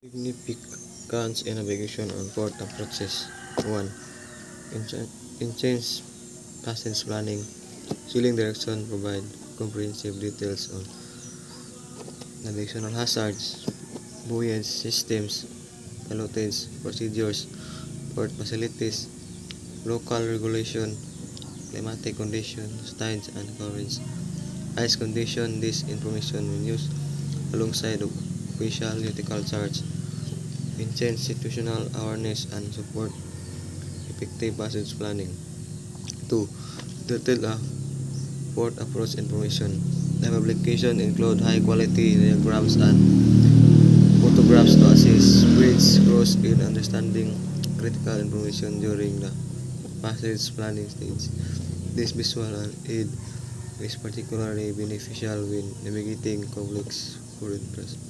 Significance in navigation on port approaches. 1. In change passage planning, sailing direction provide comprehensive details on navigational hazards, buoyage systems, pilotage procedures, port facilities, local regulation, climatic conditions, tides and currents, ice condition. This information when used alongside official nautical charts enhance situational awareness and support effective passage planning. 2. Detailed port approach information. The publication include high-quality diagrams and photographs to assist bridge crews in understanding critical information during the passage planning stage. This visual aid is particularly beneficial when navigating complex port interests.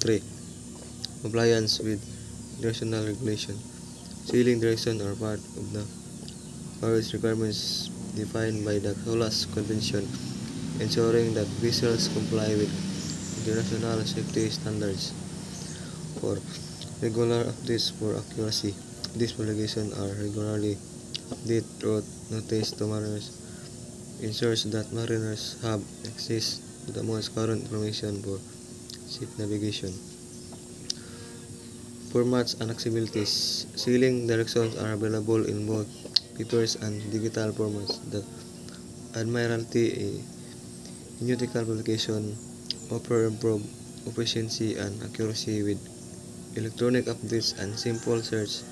3. Compliance with directional regulation. Sailing direction are part of the various requirements defined by the SOLAS Convention, ensuring that vessels comply with international safety standards. 4. Regular updates for accuracy. These publications are regularly updated route notice to mariners, ensures that mariners have access to the most current information for safe navigation. Formats and accessibilities. Sailing directions are available in both paper and digital formats. The Admiralty nautical publication offer improved efficiency and accuracy with electronic updates and simple search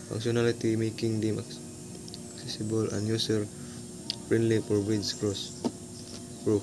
functionality, making them accessible and user-friendly for bridge crew.